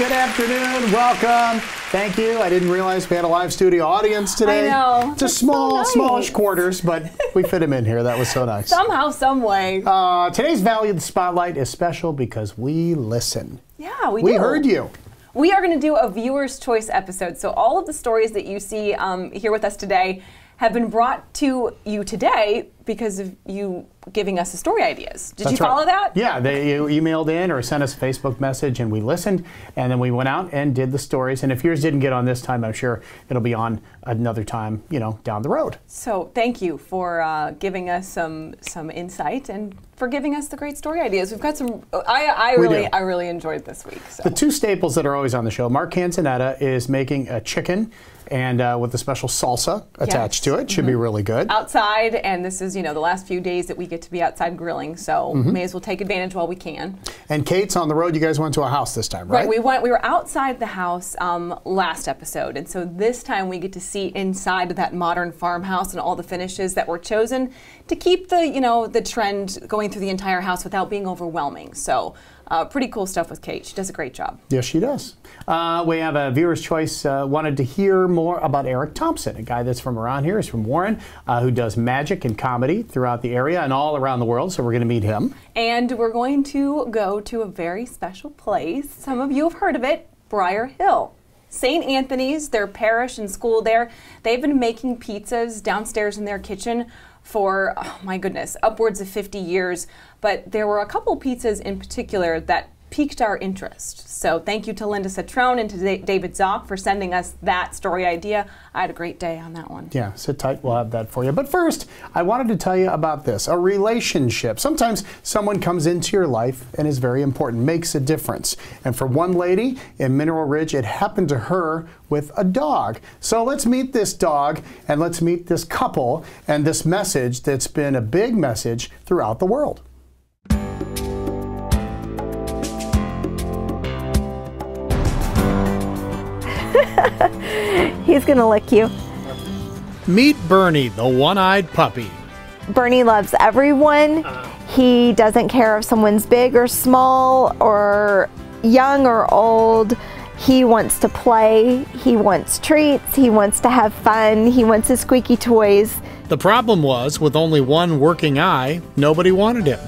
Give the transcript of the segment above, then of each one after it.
good afternoon. Welcome. Thank you. I didn't realize we had a live studio audience today. I know. It's a smallish quarters, but we fit them in here. That was so nice. Somehow, some way. Today's Value of the Spotlight is special because we listen. Yeah, we do. We heard you. We are going to do a viewer's choice episode. So all of the stories that you see here with us today have been brought to you today because of you giving us the story ideas. Did you follow that? Yeah, you emailed in or sent us a Facebook message and we listened, and then we went out and did the stories. And if yours didn't get on this time, I'm sure it'll be on another time, you know, down the road. So thank you for giving us some insight and for giving us the great story ideas. We've got some. I really enjoyed this week. So. The two staples that are always on the show. Mark Canzonetta is making a chicken and with a special salsa attached to it. Should be really good. Outside, and this is, you know, the last few days that we get to be outside grilling, so may as well take advantage while we can. And Kate's on the road. You guys went to a house this time, right? Right, we were outside the house last episode, and so this time we get to see inside of that modern farmhouse and all the finishes that were chosen to keep the, you know, the trend going through the entire house without being overwhelming. So pretty cool stuff with Kate. She does a great job. Yes, she does. We have a viewer's choice. Wanted to hear more about Eric Thompson, a guy that's from around here. He's from Warren, who does magic and comedy throughout the area and all around the world. So we're going to meet him. And we're going to go to a very special place. Some of you have heard of it, Brier Hill. St. Anthony's, their parish and school there, they've been making pizzas downstairs in their kitchen for, oh my goodness, upwards of 50 years. But there were a couple pizzas in particular that piqued our interest. So thank you to Linda Citrone and to David Zock for sending us that story idea. I had a great day on that one. Yeah, sit tight. We'll have that for you. But first, I wanted to tell you about this, a relationship. Sometimes someone comes into your life and is very important, makes a difference. And for one lady in Mineral Ridge, it happened to her with a dog. So let's meet this dog and let's meet this couple and this message that's been a big message throughout the world. He's gonna lick you. Meet Bernie, the one-eyed puppy. Bernie loves everyone. He doesn't care if someone's big or small or young or old. He wants to play. He wants treats. He wants to have fun. He wants his squeaky toys. The problem was, with only one working eye, nobody wanted him.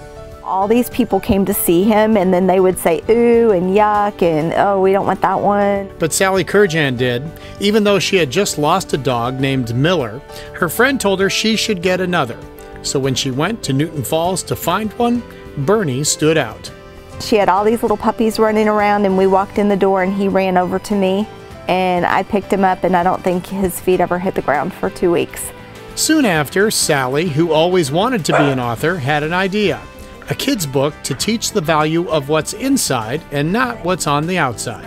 All these people came to see him, and then they would say, ooh, and yuck, and oh, we don't want that one. But Sally Kurjan did. Even though she had just lost a dog named Miller, her friend told her she should get another. So when she went to Newton Falls to find one, Bernie stood out. She had all these little puppies running around, and we walked in the door, and he ran over to me, and I picked him up, and I don't think his feet ever hit the ground for 2 weeks. Soon after, Sally, who always wanted to be an author, had an idea. A kid's book to teach the value of what's inside and not what's on the outside.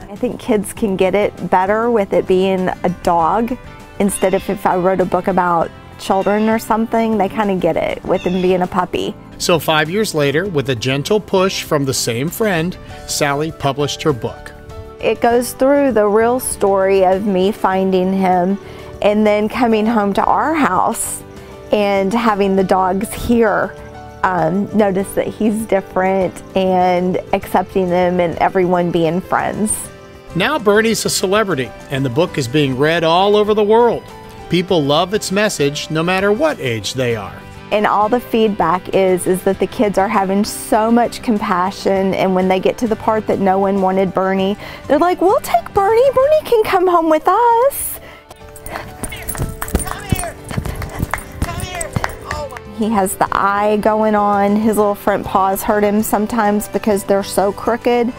I think kids can get it better with it being a dog instead of if I wrote a book about children or something. They kind of get it with him being a puppy. So 5 years later, with a gentle push from the same friend, Sally published her book. It goes through the real story of me finding him and then coming home to our house and having the dogs here. Notice that he's different and accepting them and everyone being friends. Now Bernie's a celebrity and the book is being read all over the world. People love its message no matter what age they are. And all the feedback is that the kids are having so much compassion, and when they get to the part that no one wanted Bernie, they're like, we'll take Bernie. Bernie can come home with us. He has the eye going on. His little front paws hurt him sometimes because they're so crooked,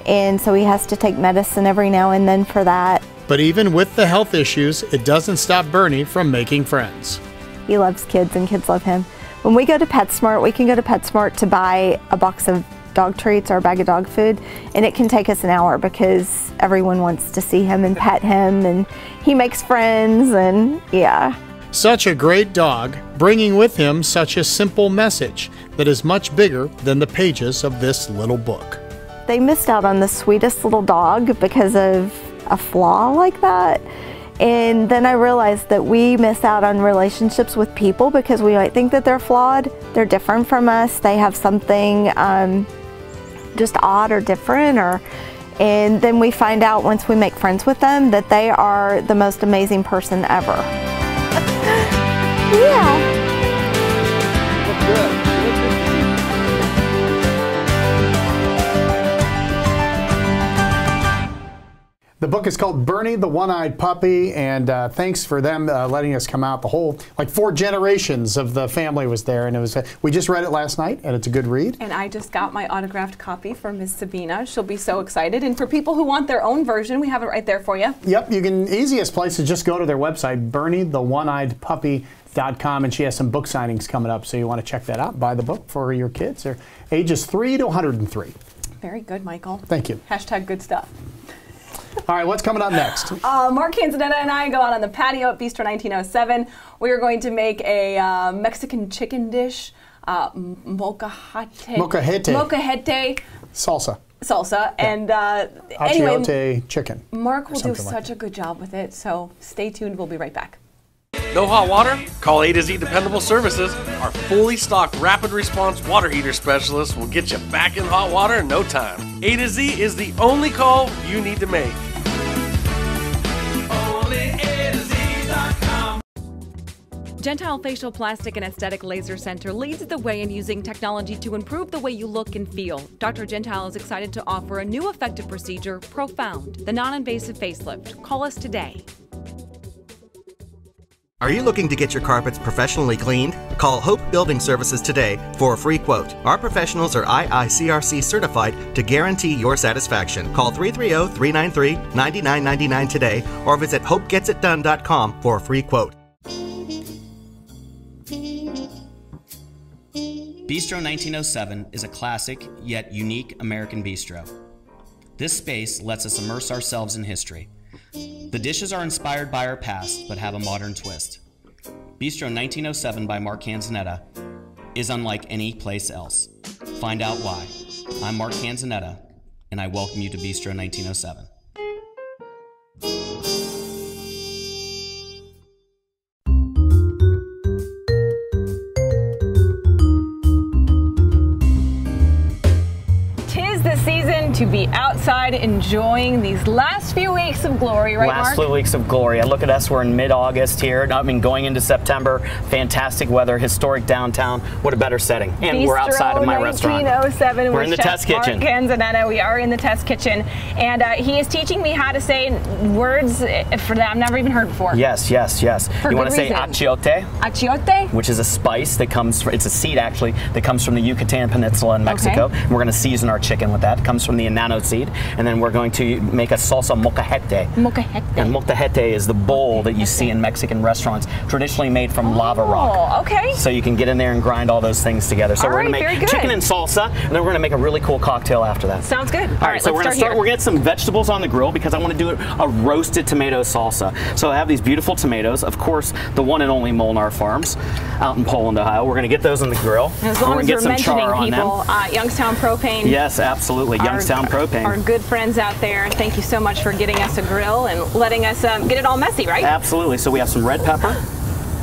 and so he has to take medicine every now and then for that. But even with the health issues, it doesn't stop Bernie from making friends. He loves kids and kids love him. When we go to PetSmart, we can go to PetSmart to buy a box of dog treats or a bag of dog food, and it can take us an hour because everyone wants to see him and pet him, and he makes friends, and yeah. Such a great dog, bringing with him such a simple message that is much bigger than the pages of this little book. They missed out on the sweetest little dog because of a flaw like that. And then I realized that we miss out on relationships with people because we might think that they're flawed. They're different from us. They have something just odd or different, And then we find out once we make friends with them that they are the most amazing person ever. Yeah. The book is called Bernie the One-Eyed Puppy, and thanks for them letting us come out. The whole, like 4 generations of the family was there, and it was. We just read it last night, and it's a good read. And I just got my autographed copy from Miss Sabina. She'll be so excited. And for people who want their own version, we have it right there for you. Yep, you can. Easiest place is just go to their website, BernieTheOneEyedPuppy.com, and she has some book signings coming up, so you want to check that out. Buy the book for your kids. They're ages 3 to 103. Very good, Michael. Thank you. Hashtag good stuff. All right, what's coming up next? Mark Canzonetta and I go out on the patio at Bistro 1907. We are going to make a Mexican chicken dish, molcajete. Salsa. Yeah. And Achiote anyway, chicken. Mark will do such a good job with it, so stay tuned. We'll be right back. No hot water? Call A to Z Dependable Services. Our fully stocked rapid response water heater specialist will get you back in hot water in no time. A to Z is the only call you need to make. Only A-to-Z.com. Gentile Facial Plastic and Aesthetic Laser Center leads the way in using technology to improve the way you look and feel. Dr. Gentile is excited to offer a new effective procedure, Profound, the non-invasive facelift. Call us today. Are you looking to get your carpets professionally cleaned? Call Hope Building Services today for a free quote. Our professionals are IICRC certified to guarantee your satisfaction. Call 330-393-9999 today or visit hopegetsit.com for a free quote. Bistro 1907 is a classic yet unique American bistro. This space lets us immerse ourselves in history. The dishes are inspired by our past, but have a modern twist. Bistro 1907 by Mark Canzonetta is unlike any place else. Find out why. I'm Mark Canzonetta, and I welcome you to Bistro 1907. To be outside enjoying these last few weeks of glory, right, Mark? Last few weeks of glory. Look at us, we're in mid-August here. I mean, going into September, fantastic weather, historic downtown. What a better setting. And Bistro we're outside of my restaurant. 1907. We're in the test kitchen. Mark Canzonetta. We are in the test kitchen. And he is teaching me how to say words for that I've never even heard before. Yes, yes, yes. For you want to say achiote? Achiote? Which is a spice that comes from, it's a seed actually, that comes from the Yucatan Peninsula in Mexico. Okay. And we're going to season our chicken with that. It comes from the anano seed. And then we're going to make a salsa molcajete. Molcajete. And molcajete is the bowl that you see in Mexican restaurants, traditionally made from lava rock. Oh, okay. So you can get in there and grind all those things together. So we're going to make chicken and salsa, and then we're going to make a really cool cocktail after that. Sounds good. All right, so we're going to start. We're going to get some vegetables on the grill because I want to do a roasted tomato salsa. So I have these beautiful tomatoes, of course, the one and only Molnar Farms out in Poland, Ohio. We're going to get those on the grill. As long as you're mentioning people, Youngstown Propane. Yes, absolutely. Youngstown Propane. Our good friends out there. Thank you so much for getting us a grill and letting us get it all messy, right? Absolutely. So we have some red pepper,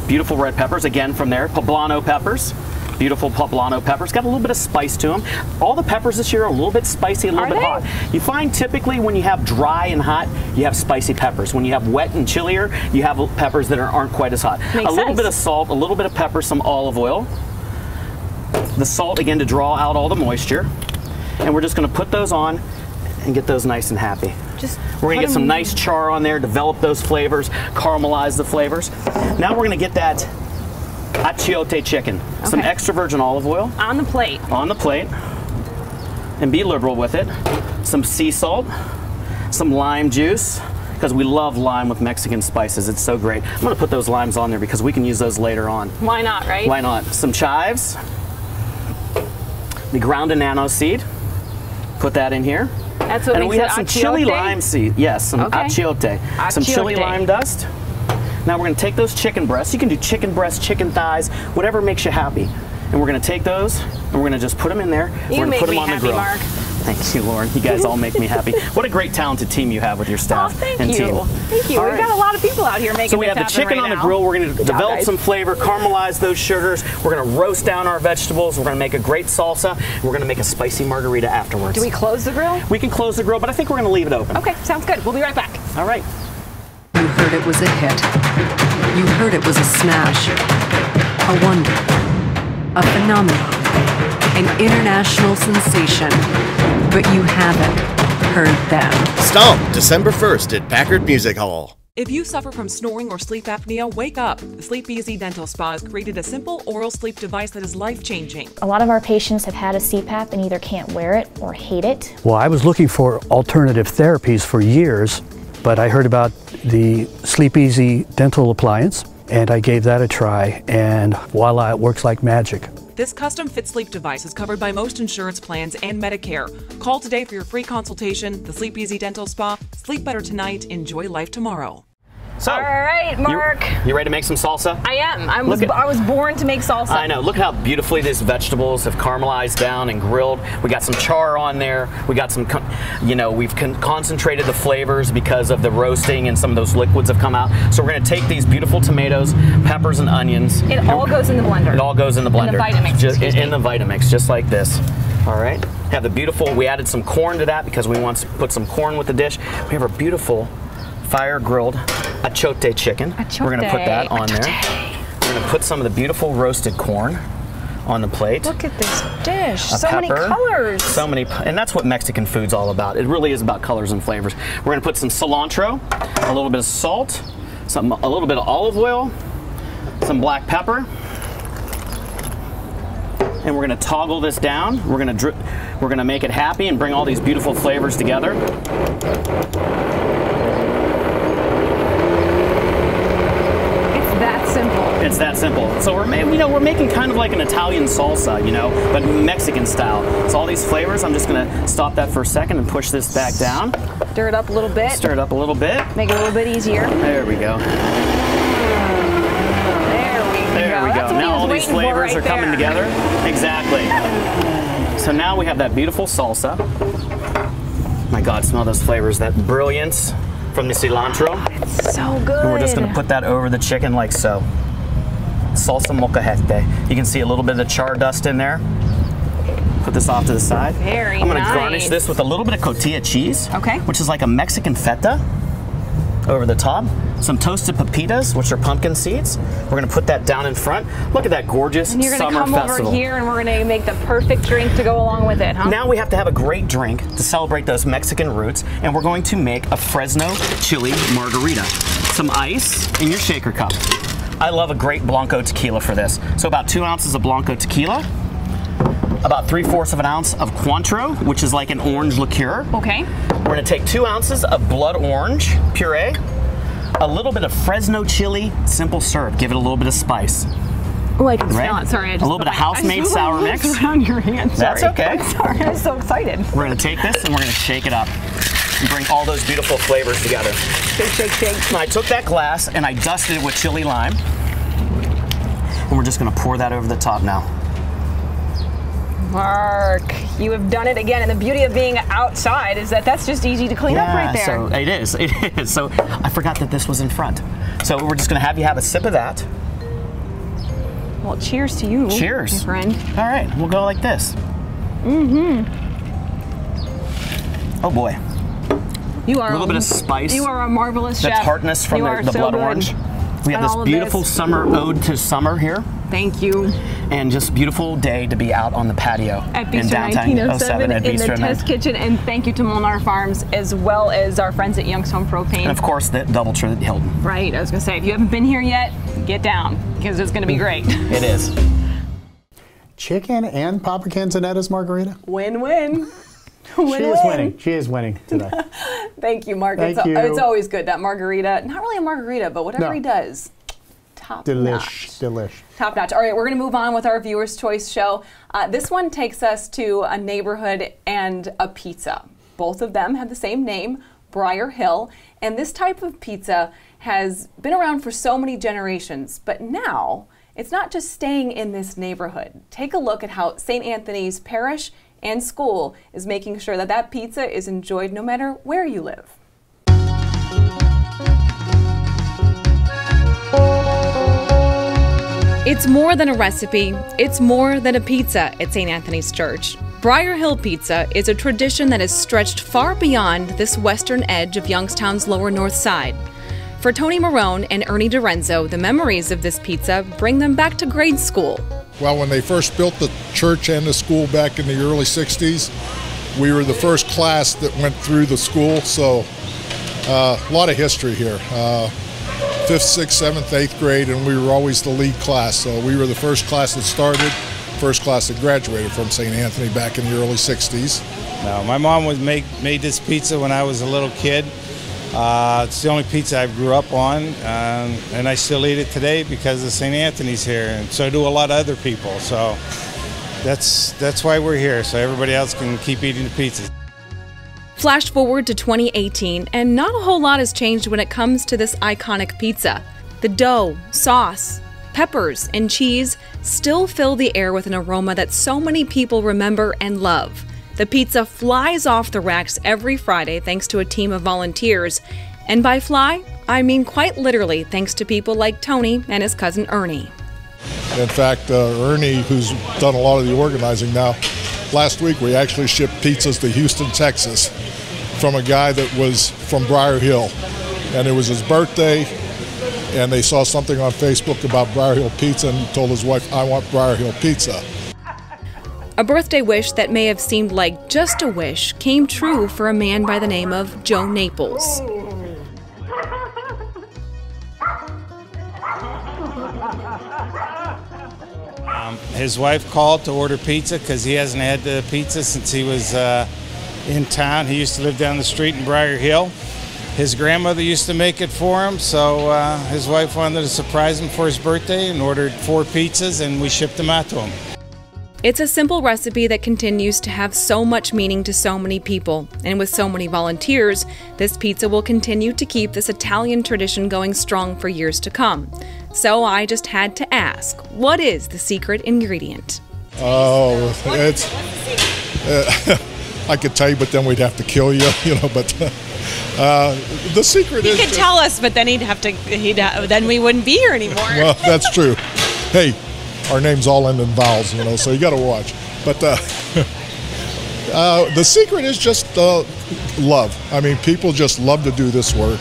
beautiful red peppers, again from there, poblano peppers. Beautiful poblano peppers. Got a little bit of spice to them. All the peppers this year are a little bit spicy, a little bit hot. You find typically when you have dry and hot, you have spicy peppers. When you have wet and chillier, you have peppers that aren't quite as hot. Makes a little bit of salt, a little bit of pepper, some olive oil. The salt again to draw out all the moisture. And we're just going to put those on and get those nice and happy. We're going to get some nice char on there, develop those flavors, caramelize the flavors. Now we're going to get that achiote chicken. Okay. Some extra virgin olive oil. On the plate. On the plate. And be liberal with it. Some sea salt. Some lime juice. Because we love lime with Mexican spices. It's so great. I'm going to put those limes on there because we can use those later on. Why not, right? Why not? Some chives. The ground anano seed. Put that in here. That's what and we have some chili lime seed. Yes, some achiote. Some chili lime dust. Now we're going to take those chicken breasts. You can do chicken breasts, chicken thighs, whatever makes you happy. And we're going to take those and we're going to just put them in there. We're going to put them on the grill. Mark. Thank you, Lauren. You guys all make me happy. What a great talented team you have with your staff and team. Thank you. All We've right. got a lot of people out here making So we have the chicken on the grill. We're going to develop some flavor, caramelize those sugars. We're going to roast down our vegetables. We're going to make a great salsa. We're going to make a spicy margarita afterwards. Do we close the grill? We can close the grill, but I think we're going to leave it open. Okay, sounds good. We'll be right back. All right. You heard it was a hit. You heard it was a smash. A wonder. A phenomenon. An international sensation. But you haven't heard them. Stomp, December 1st at Packard Music Hall. If you suffer from snoring or sleep apnea, wake up. The Sleep Easy Dental Spa has created a simple oral sleep device that is life-changing. A lot of our patients have had a CPAP and either can't wear it or hate it. Well, I was looking for alternative therapies for years, but I heard about the Sleep Easy dental appliance, and I gave that a try, and voila, it works like magic. This custom-fit sleep device is covered by most insurance plans and Medicare. Call today for your free consultation. The Sleep Easy Dental Spa. Sleep better tonight. Enjoy life tomorrow. So, all right, Mark. You ready to make some salsa? I am. I was born to make salsa. I know. Look how beautifully these vegetables have caramelized down and grilled. We got some char on there. We got some, we've concentrated the flavors because of the roasting and some of those liquids have come out. So we're going to take these beautiful tomatoes, peppers, and onions. It all goes in the blender. It all goes in the blender. In the Vitamix. In the Vitamix, just like this. All right. We have the beautiful, we added some corn to that because we want to put some corn with the dish. We have our beautiful fire grilled achote chicken. We're going to put that on there. We're going to put some of the beautiful roasted corn on the plate. Look at this dish. So many colors. So many, and that's what Mexican food's all about. It really is about colors and flavors. We're going to put some cilantro, a little bit of salt, a little bit of olive oil, some black pepper, and we're going to toggle this down. We're going to make it happy and bring all these beautiful flavors together. It's that simple. So we're making kind of like an Italian salsa, but Mexican style. So all these flavors, I'm just gonna stop that for a second and push this back down. Stir it up a little bit. Stir it up a little bit. Make it a little bit easier. There we go. There we go. Now all these flavors are coming together. Exactly. So now we have that beautiful salsa. My God, smell those flavors, that brilliance from the cilantro. It's so good. And we're just gonna put that over the chicken like so. Salsa molcajete. You can see a little bit of char dust in there. Put this off to the side. Very I'm going to nice. garnish this with a little bit of cotija cheese, which is like a Mexican feta over the top. Some toasted pepitas, which are pumpkin seeds. We're going to put that down in front. Look at that gorgeous summer festival. And you're going to come over here and we're going to make the perfect drink to go along with it, huh? Now we have to have a great drink to celebrate those Mexican roots, and we're going to make a Fresno chili margarita. Some ice in your shaker cup. I love a great Blanco tequila for this. So about 2 ounces of Blanco tequila, about 3/4 of an ounce of Cointreau, which is like an orange liqueur. Okay. We're gonna take 2 ounces of blood orange puree, a little bit of Fresno chili simple syrup, give it a little bit of spice. Oh, I can smell it. Sorry, a little bit of house-made sour mix. Around your hand. That's okay. I'm sorry, I'm so excited. We're gonna take this and we're gonna shake it up and bring all those beautiful flavors together. Shake, shake, shake. Now I took that glass and I dusted it with chili lime. And we're just gonna pour that over the top now. Mark, you have done it again, and the beauty of being outside is that that's just easy to clean up right there. So it is. So I forgot that this was in front. So we're just gonna have you have a sip of that. Well, cheers to you. Cheers. My friend. All right, we'll go like this. Oh boy. You are a little bit of spice. You are a marvelous chef. The tartness from the blood orange. We have this beautiful summer ode to summer here. Thank you. And just beautiful day to be out on the patio at Bistro in downtown 1907 at in Bistro the test kitchen. And thank you to Molnar Farms as well as our friends at Youngstown Propane. And of course the Doubletree at Hilton. Right, I was gonna say, if you haven't been here yet, get down because it's gonna be great. It is. Chicken and Papa Canzonetta's margarita? Win-win. She is winning. She is winning today. Thank you, Mark. Thank you. It's always good, that margarita. Not really a margarita, but whatever he does, top notch. Delish. Top notch. All right, we're going to move on with our Viewer's Choice show. This one takes us to a neighborhood and a pizza. Both of them have the same name, Brier Hill. And this type of pizza has been around for so many generations, but now it's not just staying in this neighborhood. Take a look at how St. Anthony's Parish and school is making sure that that pizza is enjoyed no matter where you live. It's more than a recipe, it's more than a pizza at St. Anthony's Church. Brier Hill Pizza is a tradition that has stretched far beyond this western edge of Youngstown's lower north side. For Tony Marone and Ernie DiRenzo, the memories of this pizza bring them back to grade school. Well, when they first built the church and the school back in the early 60s, we were the first class that went through the school, so a lot of history here. 5th, 6th, 7th, 8th grade, and we were always the lead class. So we were the first class that started, first class that graduated from St. Anthony back in the early 60s. No, my mom made this pizza when I was a little kid. It's the only pizza I grew up on, and I still eat it today because of St. Anthony's here, and so do a lot of other people. So that's why we're here, so everybody else can keep eating the pizzas. Flash forward to 2018, and not a whole lot has changed when it comes to this iconic pizza. The dough, sauce, peppers, and cheese still fill the air with an aroma that so many people remember and love. The pizza flies off the racks every Friday thanks to a team of volunteers. And by fly, I mean quite literally thanks to people like Tony and his cousin Ernie. In fact, Ernie, who's done a lot of the organizing now, last week we actually shipped pizzas to Houston, Texas from a guy that was from Brier Hill. And it was his birthday, and they saw something on Facebook about Brier Hill Pizza, and he told his wife, "I want Brier Hill Pizza." A birthday wish that may have seemed like just a wish came true for a man by the name of Joe Naples. His wife called to order pizza because he hasn't had the pizza since he was in town. He used to live down the street in Brier Hill. His grandmother used to make it for him, so his wife wanted to surprise him for his birthday and ordered 4 pizzas, and we shipped them out to him. It's a simple recipe that continues to have so much meaning to so many people, and with so many volunteers, this pizza will continue to keep this Italian tradition going strong for years to come. So I just had to ask, what is the secret ingredient? Oh, it's... I could tell you, but then we'd have to kill you, but the secret is... He could tell us, but then then we wouldn't be here anymore. Well, that's true. Hey, our names all end in vowels, so you got to watch. But the secret is just love. I mean, people just love to do this work.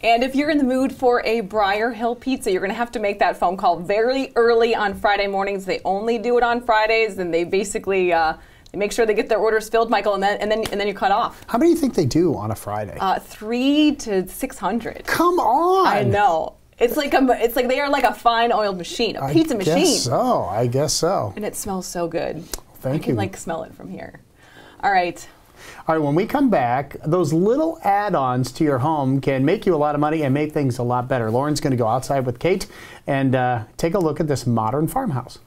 And if you're in the mood for a Brier Hill Pizza, you're going to have to make that phone call very early on Friday mornings. They only do it on Fridays, and they basically they make sure they get their orders filled, Michael, and then you cut off. How many do you think they do on a Friday? 300 to 600. Come on! I know. It's like they are like a fine oiled machine, a pizza machine. I guess so. And it smells so good. Thank you. I can smell it from here. All right. All right, when we come back, those little add-ons to your home can make you a lot of money and make things a lot better. Lauren's going to go outside with Kate and take a look at this modern farmhouse.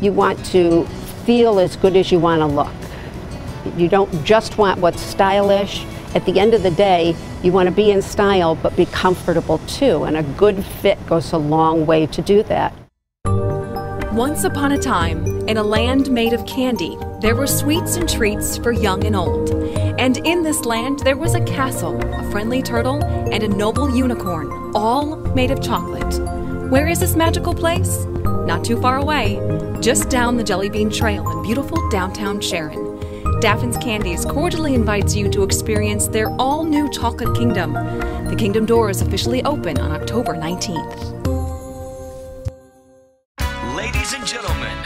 You want to feel as good as you want to look. You don't just want what's stylish. At the end of the day, you want to be in style but be comfortable too, and a good fit goes a long way to do that. Once upon a time, in a land made of candy, there were sweets and treats for young and old. And in this land, there was a castle, a friendly turtle, and a noble unicorn, all made of chocolate. Where is this magical place? Not too far away, just down the Jelly Bean Trail in beautiful downtown Sharon. Daffin's Candies cordially invites you to experience their all-new chocolate kingdom. The kingdom doors officially open on October 19th. Ladies and gentlemen,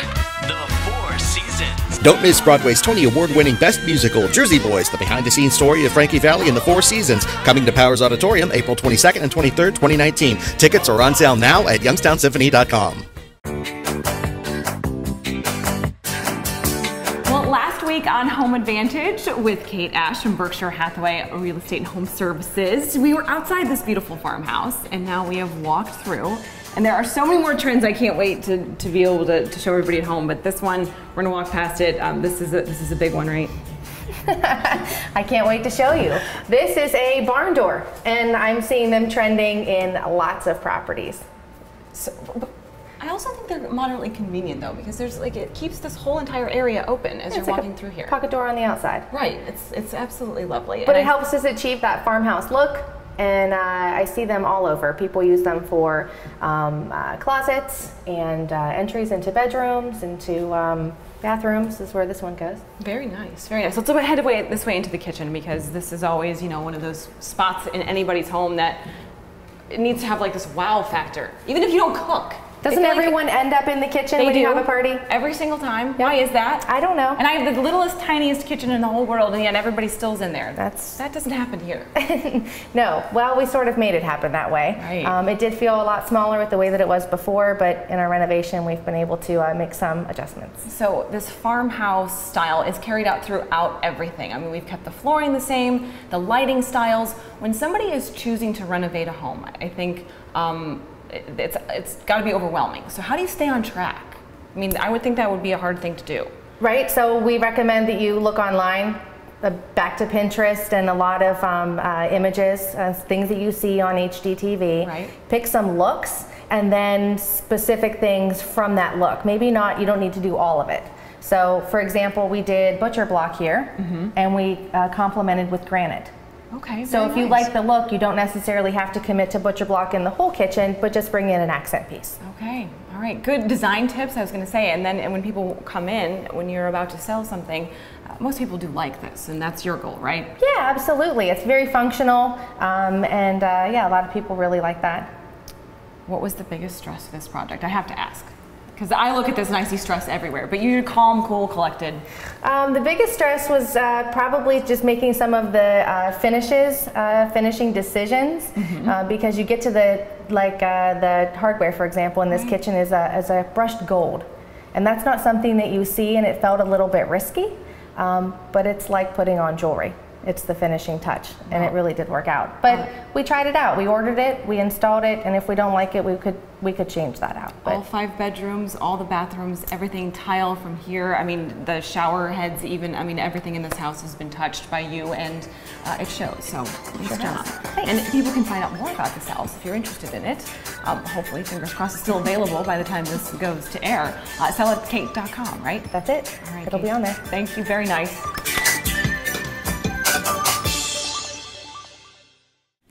the Four Seasons. Don't miss Broadway's Tony Award-winning Best Musical, Jersey Boys, the behind-the-scenes story of Frankie Valli and the Four Seasons, coming to Powers Auditorium April 22nd and 23rd, 2019. Tickets are on sale now at youngstownsymphony.com. Last week on Home Advantage with Kate Oesch from Berkshire Hathaway Real Estate and Home Services, we were outside this beautiful farmhouse, and now we have walked through. And there are so many more trends I can't wait to be able to show everybody at home. But this one, we're gonna walk past it. This is a big one, right? I can't wait to show you. This is a barn door, and I'm seeing them trending in lots of properties. So, I also think they're moderately convenient though, because there's like, it keeps this whole entire area open as you're walking through here. Pocket door on the outside. Right, it's absolutely lovely. But it helps us achieve that farmhouse look, and I see them all over. People use them for closets and entries into bedrooms, into bathrooms is where this one goes. Very nice, very nice. Let's head this way into the kitchen, because this is always, you know, one of those spots in anybody's home that it needs to have like this wow factor, even if you don't cook. Doesn't everyone end up in the kitchen when you have a party? Every single time. Yep. Why is that? I don't know. And I have the littlest, tiniest kitchen in the whole world, and yet everybody still's in there. That doesn't happen here. No. Well, we sort of made it happen that way. Right. It did feel a lot smaller with the way that it was before, but in our renovation, we've been able to make some adjustments. So this farmhouse style is carried out throughout everything. I mean, we've kept the flooring the same, the lighting styles. When somebody is choosing to renovate a home, I think it's got to be overwhelming. So how do you stay on track? I mean, I would think that would be a hard thing to do. Right, so we recommend that you look online, back to Pinterest and a lot of images, things that you see on HGTV. Right. Pick some looks and then specific things from that look. Maybe not, you don't need to do all of it. So for example, we did butcher block here, and we complemented with granite. Okay, so if you like the look, you don't necessarily have to commit to butcher block in the whole kitchen, but just bring in an accent piece. Okay, all right, good design tips, I was going to say. And then when people come in, when you're about to sell something, most people do like this, and that's your goal, right? Yeah, absolutely. It's very functional, and yeah, a lot of people really like that. What was the biggest stress of this project? I have to ask. Because I look at this and I see stress everywhere, but you're calm, cool, collected. The biggest stress was probably just making some of the finishing decisions, because you get to the hardware, for example, in this kitchen is a brushed gold. And that's not something that you see, and it felt a little bit risky, but it's like putting on jewelry. It's the finishing touch, and it really did work out. But we tried it out. We ordered it, we installed it, and if we don't like it, we could change that out. All 5 bedrooms, all the bathrooms, everything tile from here. I mean, the shower heads even. I mean, everything in this house has been touched by you, and it shows. So nice job. And people can find out more about this house if you're interested in it. Hopefully, fingers crossed, it's still available by the time this goes to air. SellAtKate.com, right? That's it. All right, it'll be on there. Thank you. Very nice.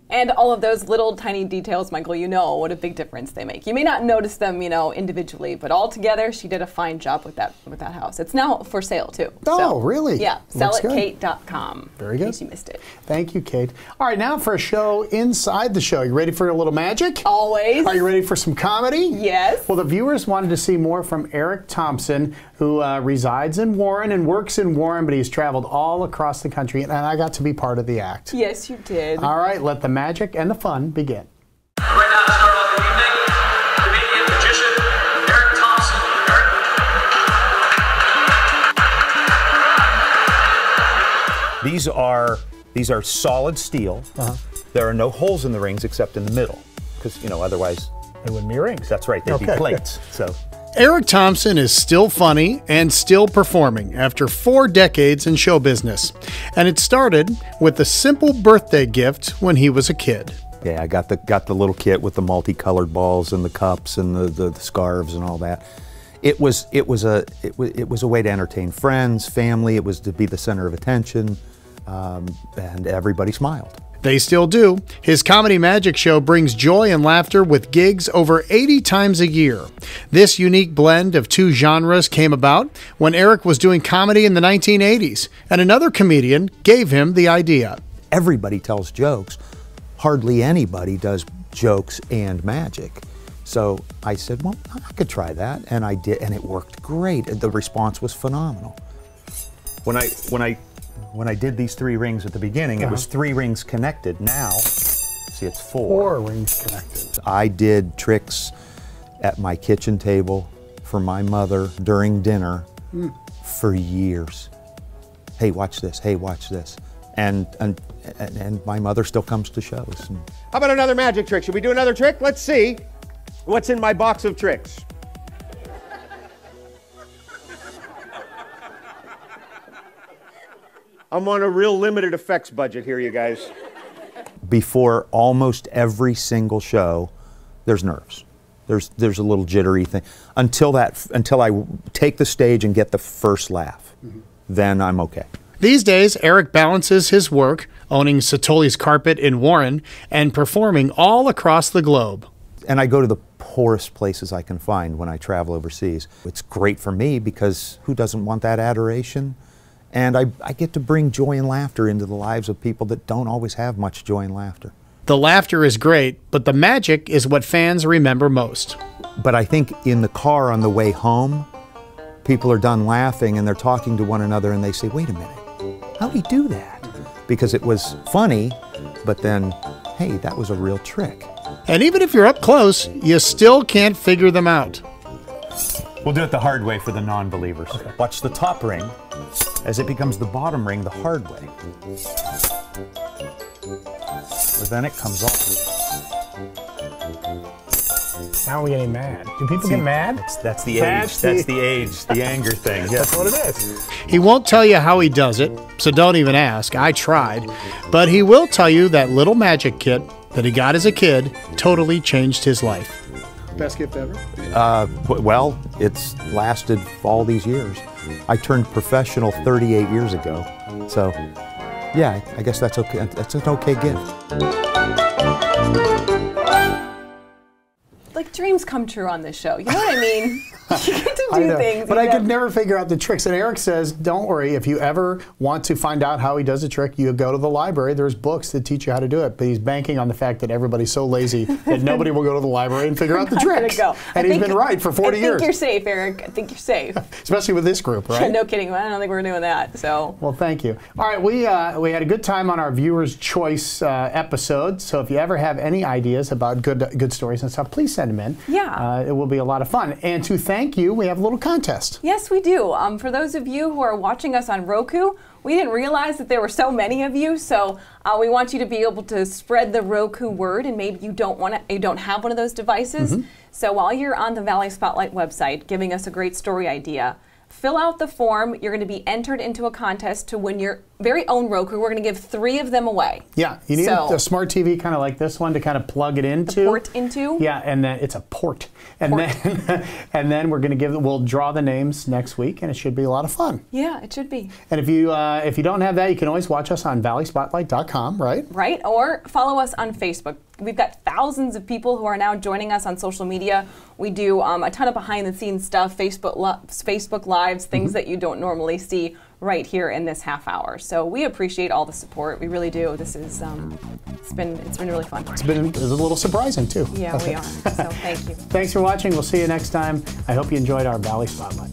And all of those little tiny details, Michael, you know what a big difference they make. You may not notice them, you know, individually, but all together, she did a fine job with that house. It's now for sale too. Oh, really? Yeah, SellAtKate.com. Very good. In case you missed it. Thank you, Kate. All right, now for a show inside the show. You ready for a little magic? Always. Are you ready for some comedy? Yes. Well, the viewers wanted to see more from Eric Thompson, who resides in Warren and works in Warren, but he's traveled all across the country, and I got to be part of the act. Yes, you did. All right, let the magic and the fun begin. Right now, to start off the evening, comedian, magician, Eric Thompson. These are solid steel. There are no holes in the rings except in the middle, because otherwise they wouldn't be rings. That's right, they'd be plates. So. Eric Thompson is still funny and still performing after 4 decades in show business. And it started with a simple birthday gift when he was a kid. Yeah, I got the little kit with the multicolored balls and the cups and the scarves and all that. It was a way to entertain friends, family. It was to be the center of attention, and everybody smiled. They still do. His comedy magic show brings joy and laughter with gigs over 80 times a year. This unique blend of 2 genres came about when Eric was doing comedy in the 1980s, and another comedian gave him the idea. Everybody tells jokes. Hardly anybody does jokes and magic. So I said, well, I could try that, and I did, and it worked great. The response was phenomenal. When I did these 3 rings at the beginning, it was 3 rings connected. Now, see, it's 4. 4 rings connected. I did tricks at my kitchen table for my mother during dinner for years. Hey, watch this. Hey, watch this. And my mother still comes to shows. How about another magic trick? Should we do another trick? Let's see what's in my box of tricks. I'm on a real limited effects budget here, you guys. Before almost every single show, there's nerves. There's a little jittery thing until I take the stage and get the first laugh. Then I'm okay. These days, Eric balances his work, owning Satoli's Carpet in Warren, and performing all across the globe. And I go to the poorest places I can find when I travel overseas. It's great for me because who doesn't want that adoration? And I get to bring joy and laughter into the lives of people that don't always have much joy and laughter. The laughter is great, but the magic is what fans remember most. But I think in the car on the way home, people are done laughing and they're talking to one another and they say, wait a minute, how'd he do that? Because it was funny, but then, hey, that was a real trick. And even if you're up close, you still can't figure them out. We'll do it the hard way for the non-believers. Okay. Watch the top ring as it becomes the bottom ring the hard way. But then it comes off. Now we're getting mad. Do people get mad? That's the age. That's the age, the anger thing. Yeah. That's what it is. He won't tell you how he does it, so don't even ask. I tried. But he will tell you that little magic kit that he got as a kid totally changed his life. Best gift ever? Well, it's lasted all these years. I turned professional 38 years ago. So, yeah, I guess that's okay. That's an okay gift. Like dreams come true on this show. You know what I mean? You get to do things. But I could never figure out the tricks. And Eric says, don't worry, if you ever want to find out how he does a trick, you go to the library. There's books that teach you how to do it. But he's banking on the fact that everybody's so lazy that nobody will go to the library and figure out the tricks. And he's been right for 40 years. I think you're safe, Eric. I think you're safe. Especially with this group, right? No kidding. I don't think we're doing that. So. Well, thank you. All right, we had a good time on our Viewer's Choice episode. So if you ever have any ideas about good stories and stuff, please send them in. Yeah. It will be a lot of fun. And to thank you, we have a little contest. Yes, we do. For those of you who are watching us on Roku, we didn't realize that there were so many of you, so we want you to be able to spread the Roku word, and maybe you don't have one of those devices. So while you're on the Valley Spotlight website giving us a great story idea, fill out the form. You're going to be entered into a contest to win your very own Roku. We're going to give 3 of them away. Yeah, you need a smart TV kind of like this one to kind of plug it into. The port into? Yeah, and then it's a port. And then we're going to we'll draw the names next week, and it should be a lot of fun. Yeah, it should be. And if you don't have that, you can always watch us on valleyspotlight.com, right? Right, or follow us on Facebook. We've got thousands of people who are now joining us on social media. We do a ton of behind-the-scenes stuff, Facebook Lives, things that you don't normally see right here in this half hour. So we appreciate all the support. We really do. This is it's been really fun. It's a little surprising too. Yeah, we are. So thank you. Thanks for watching. We'll see you next time. I hope you enjoyed our Valley Spotlight.